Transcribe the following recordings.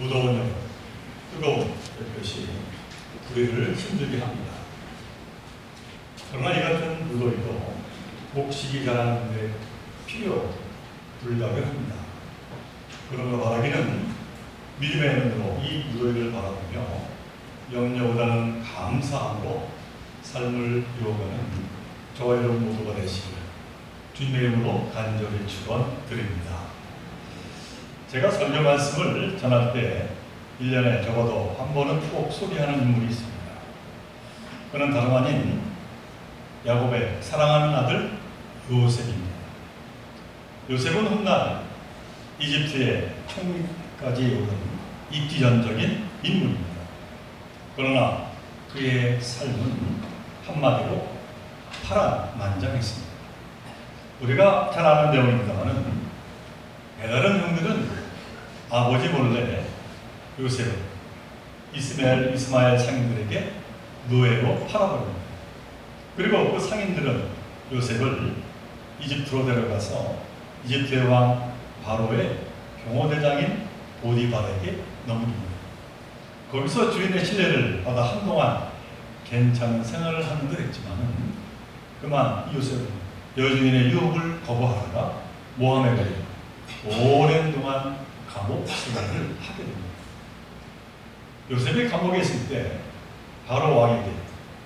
무더운 여름, 뜨거운 햇볕이 우리를 힘들게 합니다. 그러나 이 같은 무더위도 목식이 자라는데 필요 불가결합니다. 그러므로 바라기는 믿음의 눈으로 이 무더위를 바라보며 영영보다는 감사함으로 삶을 이어가는 저와 여러분 모두가 되시기를 주님의 이름으로 간절히 축원드립니다. 제가 설교 말씀을 전할 때 1년에 적어도 한 번은 꼭 소개하는 인물이 있습니다. 그는 다름 아닌 야곱의 사랑하는 아들 요셉입니다. 요셉은 훗날 이집트의 총리까지 오른 입지전적인 인물입니다. 그러나 그의 삶은 한마디로 파란만장했습니다. 우리가 잘 아는 내용입니다만 다른 형들은 아버지 몰래 요셉을 이스마엘 상인들에게 노예로 팔아버립니다. 그리고 그 상인들은 요셉을 이집트로 데려가서 이집트의 왕 바로의 경호대장인 보디발에게 넘깁니다. 거기서 주인의 신뢰를 받아 한동안 괜찮은 생활을 하는 듯 했지만 그만 요셉은 여주인의 유혹을 거부하다가 모함에 걸려 오랜 동안 감옥 생활을 하게 됩니다. 요셉이 감옥에 있을 때 바로 왕에게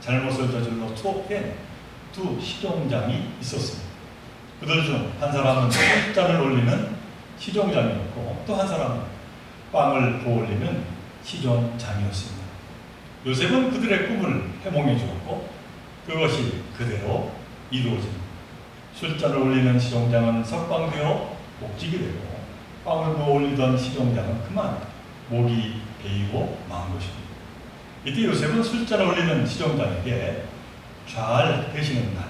잘못을 저질러 투옥된 두 시종장이 있었습니다. 그들 중 한 사람은 숫잔을 올리는 시종장이었고 또 한 사람은 빵을 부어올리는 시종장이었습니다. 요셉은 그들의 꿈을 해몽해 주었고 그것이 그대로 이루어집니다. 숫잔을 올리는 시종장은 석방되어 목직이 되고 빵을 부어 올리던 시종장은 그만 목이 베이고 만 것입니다. 이때 요셉은 숫잔을 올리는 시종장에게 잘 되시는 날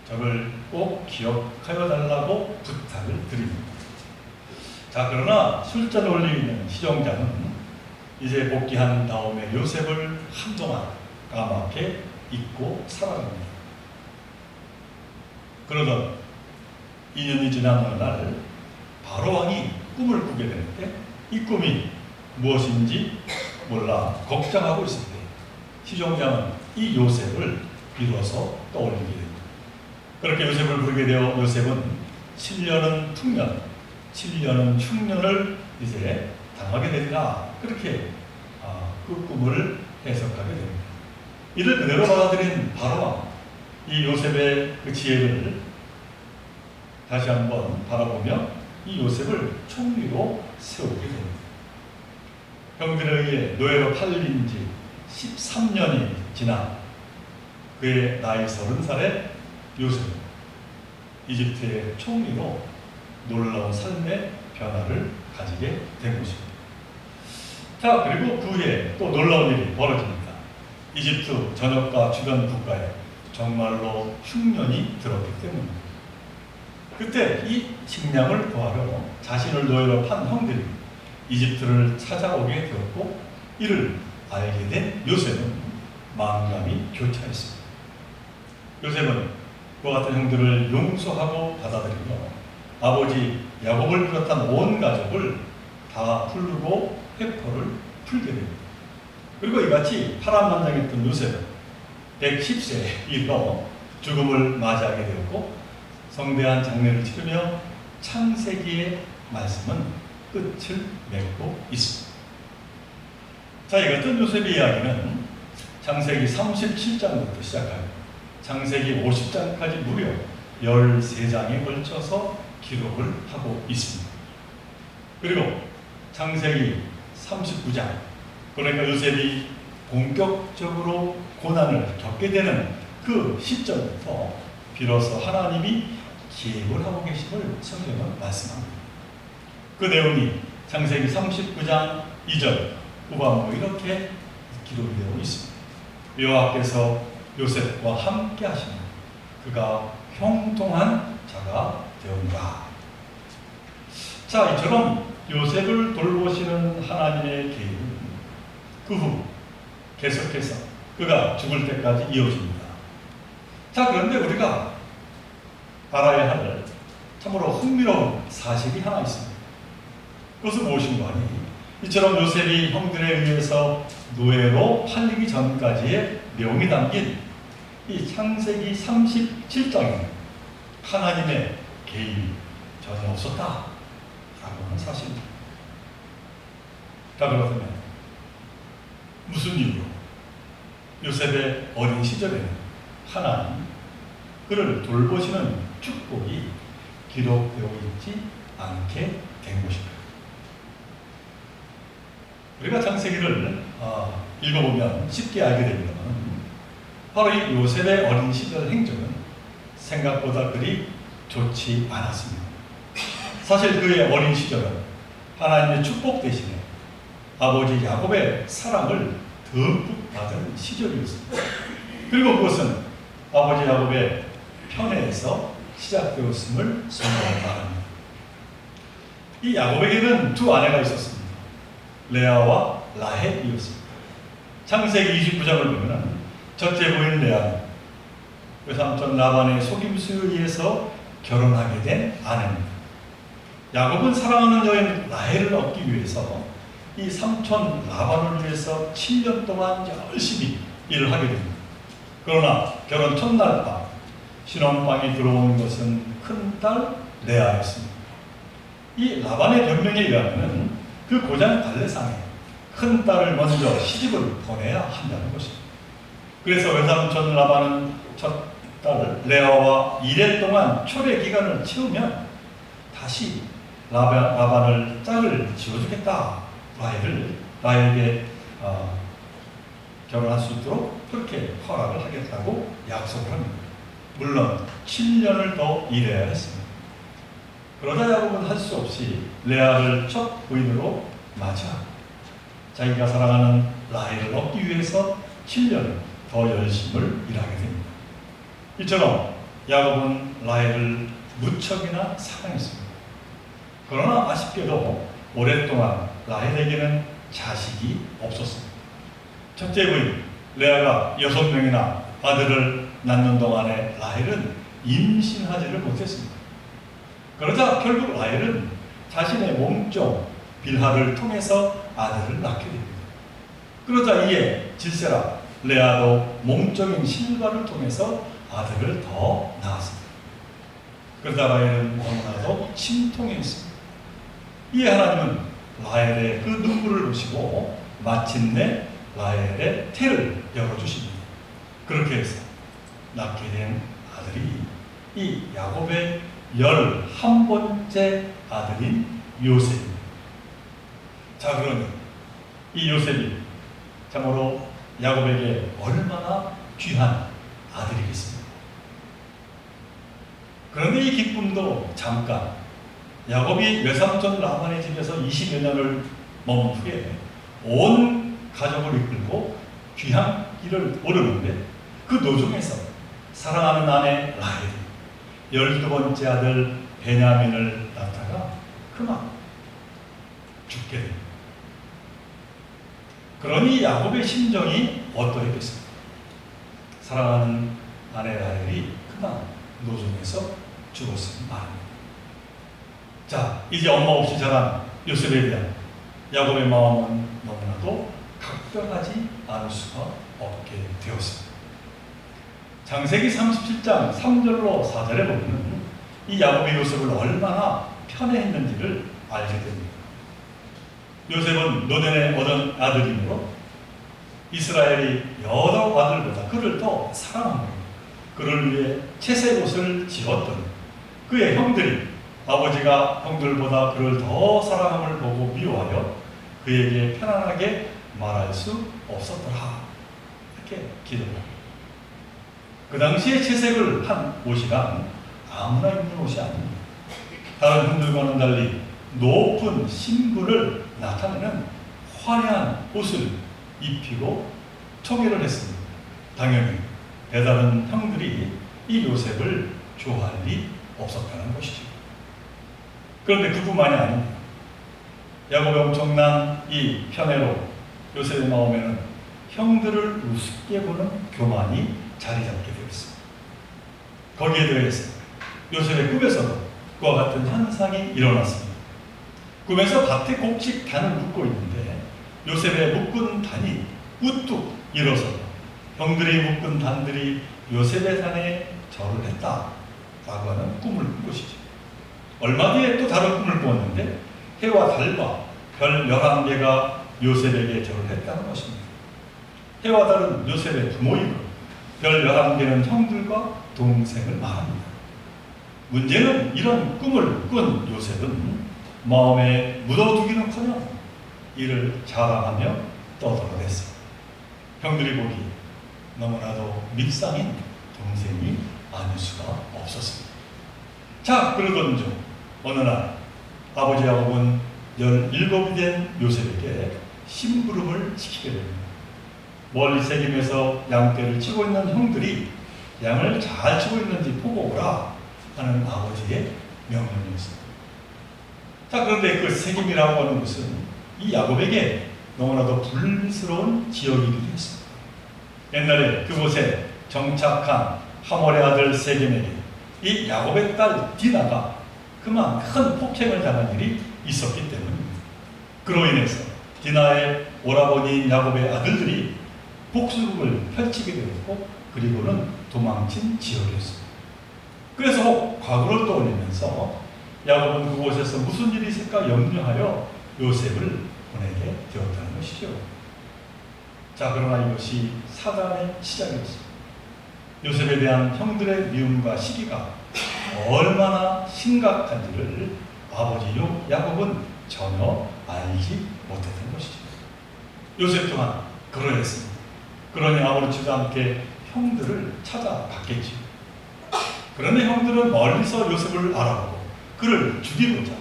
저를 꼭 기억하여 달라고 부탁을 드립니다. 자, 그러나 숫잔을 올리는 시종장은 이제 복귀한 다음에 요셉을 한동안 까맣게 잊고 살아갑니다. 그러던 2년이 지난 어느 날 바로 왕이 꿈을 꾸게 되는데 이 꿈이 무엇인지 몰라 걱정하고 있을 때 시종장은 이 요셉을 빌어서 떠올리게 됩니다. 그렇게 요셉을 부르게 되어 요셉은 7년은 풍년, 7년은 흉년을 이제 당하게 되리라 그렇게 그 꿈을 해석하게 됩니다. 이를 그대로 받아들인 바로 왕, 이 요셉의 그 지혜를 다시 한번 바라보며 이 요셉을 총리로 세우게 됩니다. 형들에 의해 노예로 팔린 지 13년이 지나 그의 나이 30살의 요셉은 이집트의 총리로 놀라운 삶의 변화를 가지게 된 것입니다. 자, 그리고 그 후에 또 놀라운 일이 벌어집니다. 이집트 전역과 주변 국가에 정말로 흉년이 들었기 때문입니다. 그때 이 식량을 구하려 자신을 노예로 판 형들이 이집트를 찾아오게 되었고 이를 알게 된 요셉은 마음감이 교차했습니다. 요셉은 그와 같은 형들을 용서하고 받아들이며 아버지 야곱을 비롯한 온 가족을 다 부르고 회포를 풀게 됩니다. 그리고 이같이 파란만장했던 요셉은 110세에 이르러 죽음을 맞이하게 되었고 성대한 장례를 치르며 창세기의 말씀은 끝을 맺고 있습니다. 자, 이 같은 요셉의 이야기는 창세기 37장부터 시작하여 창세기 50장까지 무려 13장에 걸쳐서 기록을 하고 있습니다. 그리고 창세기 39장, 그러니까 요셉이 본격적으로 고난을 겪게 되는 그 시점부터 비로소 하나님이 기획을 하고 계심을 성경은 말씀합니다. 그 내용이 창세기 39장 2절 후반부 이렇게 기록이 되어 있습니다. 여호와께서 요셉과 함께 하시니 그가 형통한 자가 되었노라. 자, 이처럼 요셉을 돌보시는 하나님의 계획은 그 후 계속해서 그가 죽을 때까지 이어집니다. 자, 그런데 우리가 알아야 할 참으로 흥미로운 사실이 하나 있습니다. 그것은 무엇인가 하니 이처럼 요셉이 형들에 의해서 노예로 팔리기 전까지의 내용이 담긴 이 창세기 37장에 하나님의 개입이 전혀 없었다라고 하는 사실입니다. 자, 그렇다면 무슨 이유로 요셉의 어린 시절에는 하나님 그를 돌보시는 축복이 기록되어 있지 않게 된 것입니다. 우리가 창세기를 읽어보면 쉽게 알게 됩니다. 바로 이 요셉의 어린 시절 행적은 생각보다 그리 좋지 않았습니다. 사실 그의 어린 시절은 하나님의 축복 대신에 아버지 야곱의 사랑을 듬뿍 받은 시절이었습니다. 그리고 그것은 아버지 야곱의 편애에서 시작되었음을 선포합니다. 이 야곱에게는 두 아내가 있었습니다. 레아와 라헬이었습니다. 창세기 29장을 보면 첫째 부인 레아는 외삼촌 라반의 속임수에 의해서 결혼하게 된 아내입니다. 야곱은 사랑하는 여인 라헬을 얻기 위해서 이 삼촌 라반을 위해서 7년 동안 열심히 일을 하게 됩니다. 그러나 결혼 첫날 밤 신혼방에 들어온 것은 큰딸 레아였습니다. 이 라반의 변명에 의하면 그 고장 갈래상에 큰딸을 먼저 시집을 보내야 한다는 것입니다. 그래서 외삼촌 라반은 첫딸 레아와 2년 동안 초래 기간을 채우면 다시 라반을 짝을 지어주겠다. 라헬에게 결혼할 수 있도록 그렇게 허락을 하겠다고 약속을 합니다. 물론 7년을 더 일해야 했습니다. 그러자 야곱은 할 수 없이 레아를 첫 부인으로 맞아 자기가 사랑하는 라헬을 얻기 위해서 7년 더 열심을 일하게 됩니다. 이처럼 야곱은 라헬을 무척이나 사랑했습니다. 그러나 아쉽게도 오랫동안 라헬에게는 자식이 없었습니다. 첫째 부인 레아가 6명이나 아들을 낳는 동안에 라헬은 임신하지를 못했습니다. 그러자 결국 라헬은 자신의 몸종 빌하를 통해서 아들을 낳게 됩니다. 그러자 이에 질세라 레아도 몸종인 실바를 통해서 아들을 더 낳았습니다. 그러자 라헬은 너무나도 심통했습니다. 이에 하나님은 라헬의 그 눈물을 보시고 마침내 라헬의 태를 열어주십니다. 그렇게 해서 낳게 된 아들이 이 야곱의 11번째 아들인 요셉입니다. 자, 그러니 이 요셉이 참으로 야곱에게 얼마나 귀한 아들이겠습니까? 그런데 이 기쁨도 잠깐 야곱이 외삼촌 라반의 집에서 20여 년을 머문 후에 온 가족을 이끌고 귀향길을 오르는데 그 노중에서 사랑하는 아내 라헬이 12번째 아들 베냐민을 낳다가 그만 죽게 됩니다. 그러니 야곱의 심정이 어떠했겠습니까? 사랑하는 아내 라헬이 그만 노중에서 죽었으니 말입니다. 자, 이제 엄마 없이 자란 요셉에 대한 야곱의 마음은 너무나도 각별하지 않을 수가 없게 되었습니다. 창세기 37장 3절로 4절에 보면 이 야곱이 요셉을 얼마나 편애했는지를 알게 됩니다. 요셉은 노년에 얻은 아들이므로 이스라엘이 여러 아들보다 그를 더 사랑하고 그를 위해 채색옷을 지었더니 그의 형들이 아버지가 형들보다 그를 더 사랑함을 보고 미워하여 그에게 편안하게 말할 수 없었더라. 이렇게 기록합니다. 그 당시에 채색을 한 옷이란 아무나 입는 옷이 아닙니다. 다른 형들과는 달리 높은 신분을 나타내는 화려한 옷을 입히고 청해를 했습니다. 당연히 배다른 형들이 이 요셉을 좋아할 리 없었다는 것이죠. 그런데 그뿐만이 아닙니다. 야곱의 엄청난 이 편애로 요셉의 마음에는 형들을 우습게 보는 교만이 자리 잡게 되었습니다. 거기에 더해서 요셉의 꿈에서도 그와 같은 현상이 일어났습니다. 꿈에서 밭에 곡식 단을 묶고 있는데 요셉의 묶은 단이 우뚝 일어서 형들이 묶은 단들이 요셉의 단에 절을 했다라고 하는 꿈을 꾼 것이죠. 얼마 뒤에 또 다른 꿈을 꾸었는데 해와 달과 별 11개가 요셉에게 절을 했다는 것입니다. 해와 달은 요셉의 부모이고 별 11개는 형들과 동생을 말합니다. 문제는 이런 꿈을 꾼 요셉은 마음에 묻어두기는커녕 이를 자랑하며 떠들어댔습니다. 형들이 보기 너무나도 밉상인 동생이 아닐 수가 없었습니다. 자, 그러던 중 어느 날 아버지 야곱은 17이 된 요셉에게 심부름을 시키게 됩니다. 멀리 새김에서 양떼를 치고 있는 형들이 양을 잘 치고 있는지 보고 오라 하는 아버지의 명령이었습니다. 자, 그런데 그 새김이라고 하는 것은 이 야곱에게 너무나도 불미스러운 지역이기도 했습니다. 옛날에 그곳에 정착한 하몰의 아들 세겜에게 이 야곱의 딸 디나가 그만 큰 폭행을 당한 일이 있었기 때문입니다. 그로 인해서 디나의 오라버니인 야곱의 아들들이 복수국을 펼치게 되었고 그리고는 도망친 지역이었습니다. 그래서 과거를 떠올리면서 야곱은 그곳에서 무슨 일이 있을까 염려하여 요셉을 보내게 되었다는 것이죠. 자, 그러나 이것이 사단의 시작이었습니다. 요셉에 대한 형들의 미움과 시기가 얼마나 심각한지를 아버지 야곱은 전혀 알지 못했던 것이죠. 요셉 또한 그러했습니다. 그러니 아무렇지도 않게 형들을 찾아갔겠지요. 그런데 형들은 멀리서 요셉을 알아보고 그를 죽이고자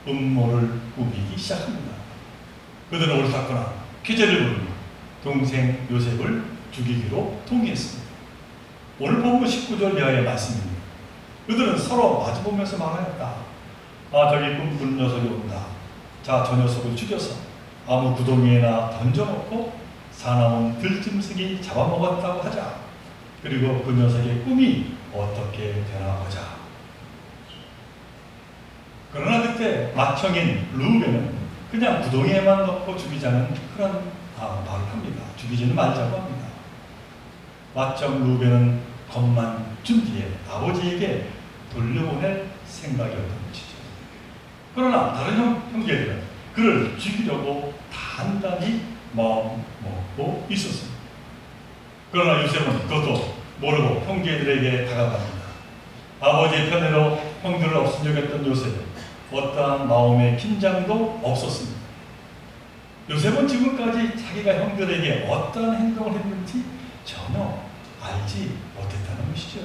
음모를 꾸미기 시작합니다. 그들은 옳았거나 쾌재를 부르며 동생 요셉을 죽이기로 통일했습니다. 오늘 본문 19절 이하의 말씀입니다. 그들은 서로 마주보면서 말하였다. 아, 저기 꿈꾸는 녀석이 온다. 자, 저 녀석을 죽여서 아무 구덩이에나 던져놓고 사나운 들짐승이 잡아먹었다고 하자. 그리고 그 녀석의 꿈이 어떻게 되나 보자. 그러나 그때 맏형인 루벤은 그냥 구덩이에만 넣고 죽이자는 그런 말을 합니다. 죽이지는 말자고 합니다. 맏형 루벤은 겁만 준 뒤에 아버지에게 돌려보낼 생각이었던 것이죠. 그러나 다른 형제들은 그를 죽이려고 단단히 마음 먹고 있었습니다. 그러나 요셉은 그것도 모르고 형제들에게 다가갑니다. 아버지의 편애로 형들을 없애려했던 요셉은 어떠한 마음의 긴장도 없었습니다. 요셉은 지금까지 자기가 형들에게 어떠한 행동을 했는지 전혀 알지 못했다는 것이죠.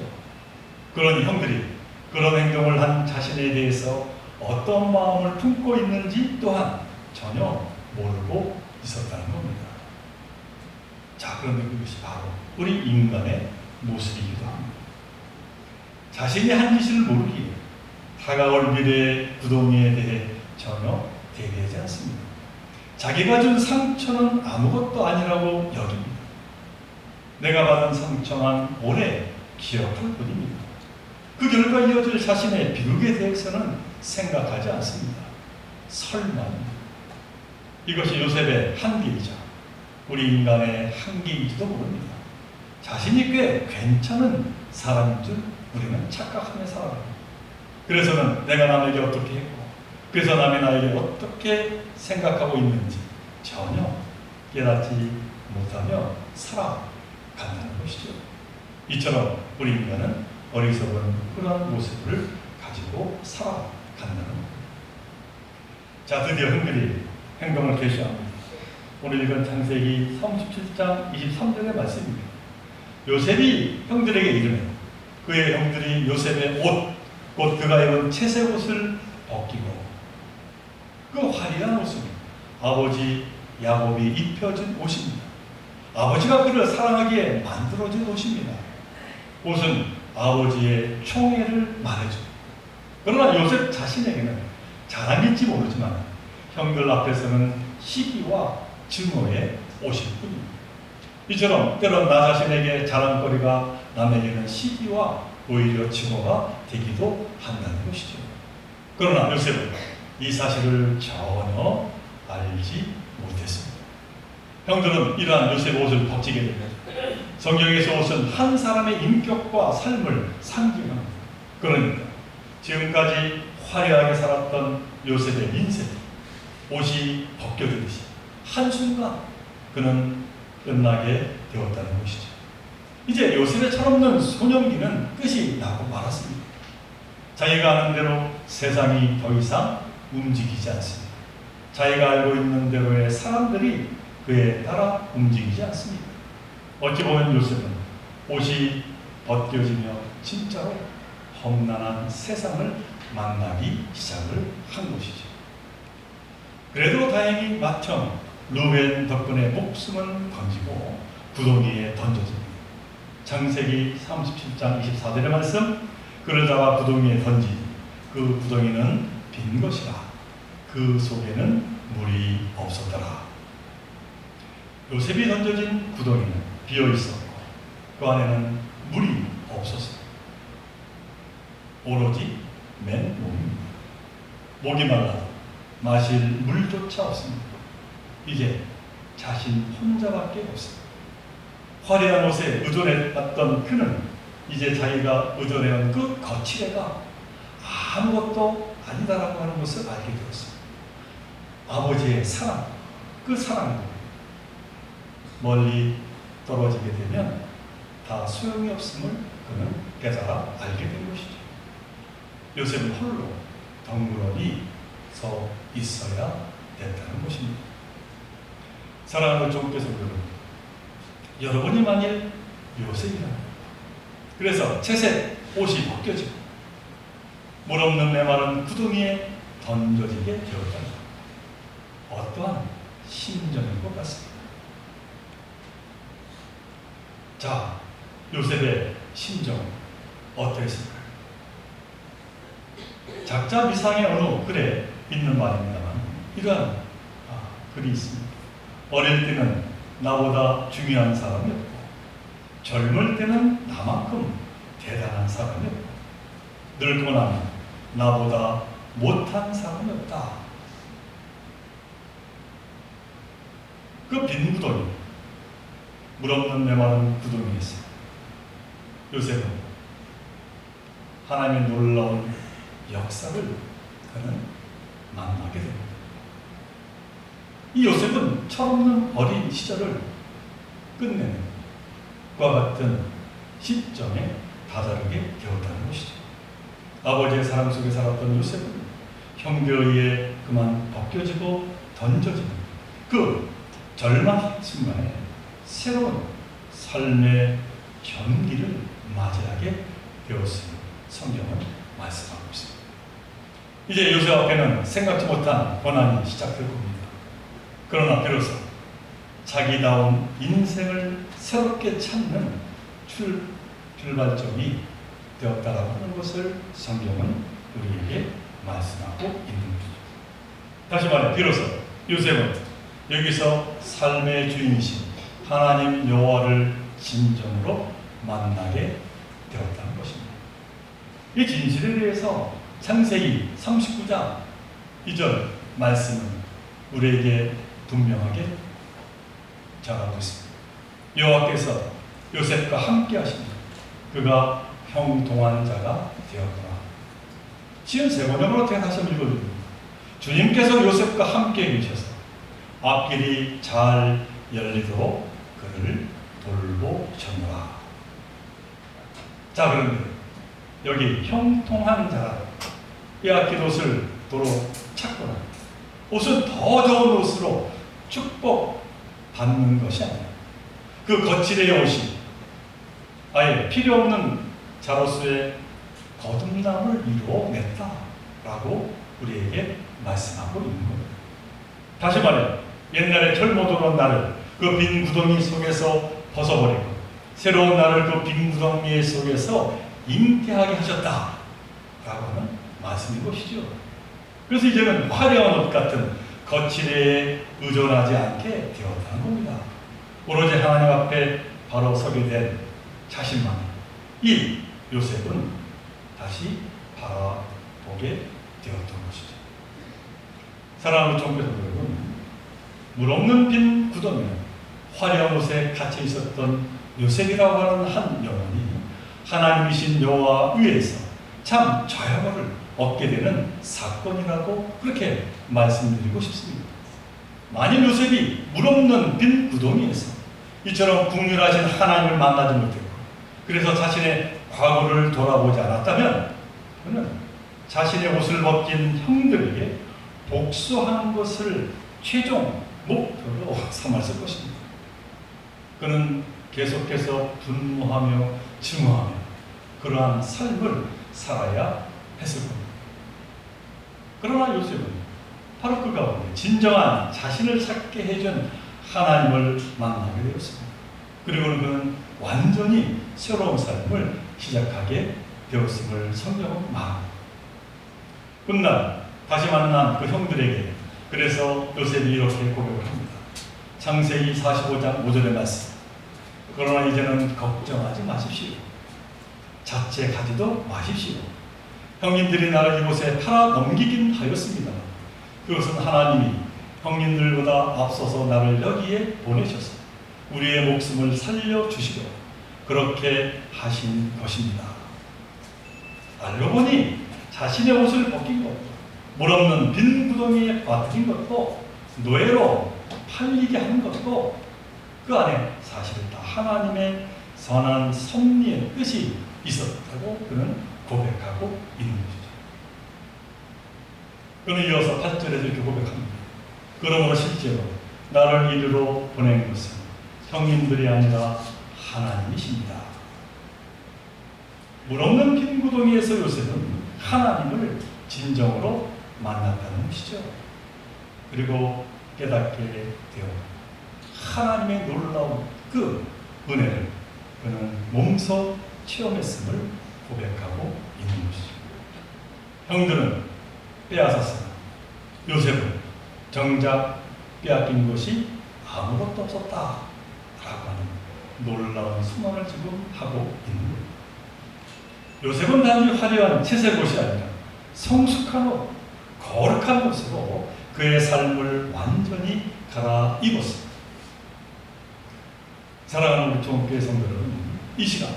그러니 형들이 그런 행동을 한 자신에 대해서 어떤 마음을 품고 있는지 또한 전혀 모르고 있었다는 겁니다. 자, 그런데 그것이 바로 우리 인간의 모습이기도 합니다. 자신이 한 짓을 모르기에 다가올 미래의 구덩이에 대해 전혀 대비하지 않습니다. 자기가 준 상처는 아무것도 아니라고 여깁니다. 내가 받은 상처만 오래 기억할 뿐입니다. 그 결과 이어질 자신의 비극에 대해서는 생각하지 않습니다. 설마입니다. 이것이 요셉의 한계이자 우리 인간의 한계인지도 모릅니다. 자신이 꽤 괜찮은 사람인 줄 우리는 착각하며 살아갑니다. 그래서는 내가 남에게 어떻게 했고 그래서 남이 나에게 어떻게 생각하고 있는지 전혀 깨닫지 못하며 살아간다는 것이죠. 이처럼 우리 인간은 어리석은 그러한 모습을 가지고 살아간다는 겁니다. 자, 드디어 형들이 행동을 개시합니다. 오늘 읽은 창세기 37장 23절의 말씀입니다. 요셉이 형들에게 이르매 그의 형들이 요셉의 옷, 곧 그가 입은 채색 옷을 벗기고 그 화려한 옷은 아버지 야곱이 입혀준 옷입니다. 아버지가 그를 사랑하기에 만들어진 옷입니다. 옷은 아버지의 총애를 말해줍니다. 그러나 요셉 자신에게는 자랑일지 모르지만 형들 앞에서는 시기와 증오의 옷일 뿐입니다. 이처럼 때론 나 자신에게 자랑거리가 남에게는 시기와 오히려 증오가 되기도 한다는 것이죠. 그러나 요셉은 이 사실을 전혀 알지 못했습니다. 형들은 이러한 요셉 옷을 벗지게 됩니다. 성경에서 옷은 한 사람의 인격과 삶을 상징합니다. 그러니까 지금까지 화려하게 살았던 요셉의 인생, 옷이 벗겨지듯이 한순간 그는 끝나게 되었다는 것이죠. 이제 요셉의 철없는 소년기는 끝이 나고 말았습니다. 자기가 아는 대로 세상이 더 이상 움직이지 않습니다. 자기가 알고 있는 대로의 사람들이 그에 따라 움직이지 않습니다. 어찌 보면 요셉은 옷이 벗겨지며 진짜로 험난한 세상을 만나기 시작을 한 것이죠. 그래도 다행히 맏형 루벤 덕분에 목숨은 건지고 구덩이에 던져집니다. 창세기 37장 24절의 말씀, 그러다가 구덩이에 던지니 그 구덩이는 빈 것이라 그 속에는 물이 없었더라. 요셉이 던져진 구덩이는 비어 있었고 그 안에는 물이 없었습니다. 오로지 맨몸입니다. 목이 말라도 마실 물조차 없습니다. 이제 자신 혼자밖에 없습니다. 화려한 옷에 의존해왔던 그는 이제 자기가 의존해온 그 거칠애가 아무것도 아니다라고 하는 것을 알게 되었습니다. 아버지의 사랑, 그 사랑도 멀리 떨어지게 되면 다 소용이 없음을 그는 깨달아 알게 된 것이죠. 요셉은 홀로 덩그러니 서 있어야 됐다는 것입니다. 사랑하는 종께서 여러분이 만일 요셉이라면, 그래서 채색 옷이 벗겨지고 물 없는 메마른 구덩이에 던져지게 되었다는 어떠한 심정인 것 같습니다. 자, 요셉의 심정은 어떠했을까요? 작자 미상의 어느 글에 있는 말입니다만 이러한 글이 있습니다. 어릴 때는 나보다 중요한 사람이 없고 젊을 때는 나만큼 대단한 사람이 없고 늙고 나면 나보다 못한 사람이 없다. 그 빈 구덩이, 물 없는 메마른 구덩이에서 요셉은 하나님의 놀라운 역사를 그는 만나게 됩니다. 이 요셉은 철없는 어린 시절을 끝내는 과 같은 시점에 다다르게 되었다는 것이죠. 아버지의 사랑 속에 살았던 요셉은 형제에 의해 그만 벗겨지고 던져지는 그 절망 순간에 새로운 삶의 경기를 맞이하게 되었음을 성경은 말씀하고 있습니다. 이제 요셉 앞에는 생각지 못한 고난이 시작될 겁니다. 그러나 비로소 자기다운 인생을 새롭게 찾는 출발점이 되었다라고 하는 것을 성경은 우리에게 말씀하고 있는 것입니다. 다시 말해 비로소 요셉은 여기서 삶의 주인이신 하나님 여호와를 진정으로 만나게 되었다는 것입니다. 이 진실에 대해서 창세기 39장 2절 말씀은 우리에게 분명하게 전하고 있습니다. 여호와께서 요셉과 함께 하십니다. 그가 형통한 자가 되었구나. 지은 세 번역으로 다시 한번 읽어드립니다. 주님께서 요셉과 함께 계셔서 앞길이 잘 열리도록 그를 돌보셨노라. 자, 그런데 여기 형통한 자라, 빼앗긴 옷을 도로 찾거나 옷은 더 좋은 옷으로 축복받는 것이 아니라 그 거칠의 옷이 아예 필요 없는 자로서의 거듭남을 이루어냈다라고 우리에게 말씀하고 있는 겁니다. 다시 말해 옛날에 철모도던 나를 그 빈 구덩이 속에서 벗어버리고 새로운 나를 그 빈 구덩이 속에서 잉태하게 하셨다라고 하는 말씀인 것이죠. 그래서 이제는 화려한 옷 같은 거칠에 의존하지 않게 되었다는 겁니다. 오로지 하나님 앞에 바로 서게 된 자신만 이 요셉은 다시 바라보게 되었던 것이죠. 사랑하는 종교사 여러분, 물 없는 빈 구덩이는 화려한 옷에 갇혀 있었던 요셉이라고 하는 한 영혼이 하나님이신 여호와 위에서 참 저야말을 얻게 되는 사건이라고 그렇게 말씀드리고 싶습니다. 만일 요셉이 물없는 빈 구덩이에서 이처럼 국률하신 하나님을 만나지 못했고 그래서 자신의 과거를 돌아보지 않았다면 그는 자신의 옷을 벗긴 형들에게 복수하는 것을 최종 목표로 삼았을 것입니다. 그는 계속해서 분노하며 증오하며 그러한 삶을 살아야 했을 겁니다. 그러나 요셉은 바로 그 가운데 진정한 자신을 찾게 해준 하나님을 만나게 되었습니다. 그리고는 그는 완전히 새로운 삶을 시작하게 되었음을 성경은 말합니다. 훗날 다시 만난 그 형들에게 그래서 요셉이 이렇게 고백을 합니다. 창세기 45장 5절의 말씀. 그러나 이제는 걱정하지 마십시오. 자체 가지도 마십시오. 형님들이 나를 이곳에 팔아 넘기긴 하였습니다. 그것은 하나님이 형님들보다 앞서서 나를 여기에 보내셔서 우리의 목숨을 살려주시려 그렇게 하신 것입니다. 알고 보니 자신의 옷을 벗긴 것도 물 없는 빈 구덩이에 빠뜨린 것도 노예로 팔리게 한 것도 그 안에 사실은 다 하나님의 선한 섭리의 뜻이 있었다고 그는 고백하고 있는 것이죠. 그는 이어서 8절에서 이렇게 고백합니다. 그러므로 실제로 나를 이리로 보낸 것은 형님들이 아니라 하나님이십니다. 물 없는 빈 구덩이에서 요셉은 하나님을 진정으로 만났다는 것이죠. 그리고 깨닫게 되어 하나님의 놀라운 그 은혜를 그는 몸소 체험했음을 고백하고 있는 것이죠. 형들은 빼앗았으나 요셉은 정작 빼앗긴 것이 아무것도 없었다라고 하는 놀라운 소망을 지금 하고 있는 거예요. 요셉은 단지 화려한 채색 옷이 아니라 성숙한 옷, 거룩한 옷으로 그의 삶을 완전히 갈아입었습니다. 사랑하는 우리 종교회 성도들은 이 시간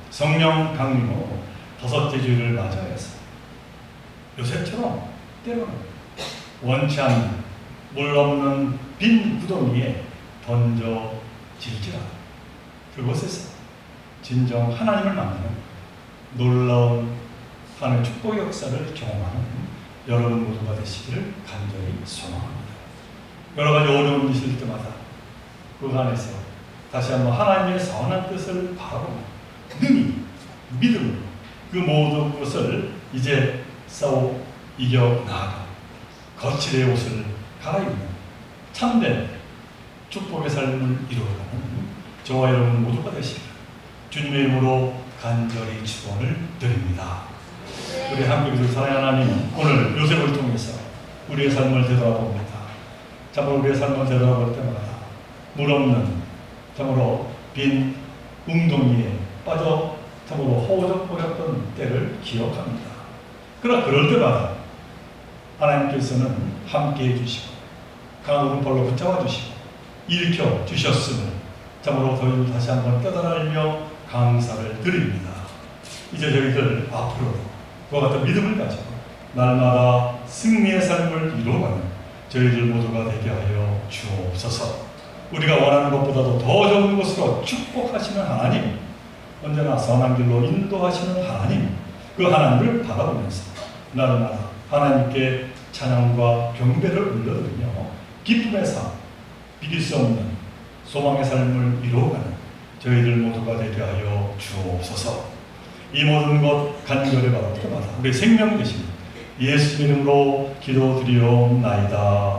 성령 강림으로 다섯째 주일을 맞이하였습니다. 요셉처럼 때로는 원치 않는 물 없는 빈 구덩이에 던져질지라도 그곳에서 진정 하나님을 만나는 놀라운 하나님의 축복의 역사를 경험하는 여러분 모두가 되시기를 간절히 소망합니다. 여러 가지 어려움이 있을 때마다 그 안에서 다시 한번 하나님의 선한 뜻을 바라보고 능히 믿음으로 그 모든 것을 이제 싸워 이겨 나아가 거칠의 옷을 갈아입는 참된 축복의 삶을 이루어가는 저와 여러분 모두가 되시기를 주님의 이름으로 간절히 축원을 드립니다. 우리 함께 기도 사랑하는 하나님, 오늘 요셉을 통해서 우리의 삶을 되돌아봅니다. 참으로 우리의 삶을 되돌아볼 때마다 물 없는 참으로 빈 웅덩이에 빠져 참으로 허우적거렸던 때를 기억합니다. 그러나 그럴 때마다 하나님께서는 함께 해주시고 강한 오른팔로 붙잡아 주시고 일으켜 주셨음을 참으로 저희를 다시 한번 깨달으며 감사를 드립니다. 이제 저희들 앞으로 그와 같은 믿음을 가지고 날마다 승리의 삶을 이루어가는 저희들 모두가 되게 하여 주옵소서. 우리가 원하는 것보다도 더 좋은 것으로 축복하시는 하나님, 언제나 선한 길로 인도하시는 하나님, 그 하나님을 바라보면서 날마다 하나님께 찬양과 경배를 올려드리며 기쁨의 삶, 비길 수 없는 소망의 삶을 이루어가는 저희들 모두가 되게 하여 주옵소서. 이 모든 것 간절히 바랍니다. 우리 생명 되신 예수 이름으로 기도드리옵나이다.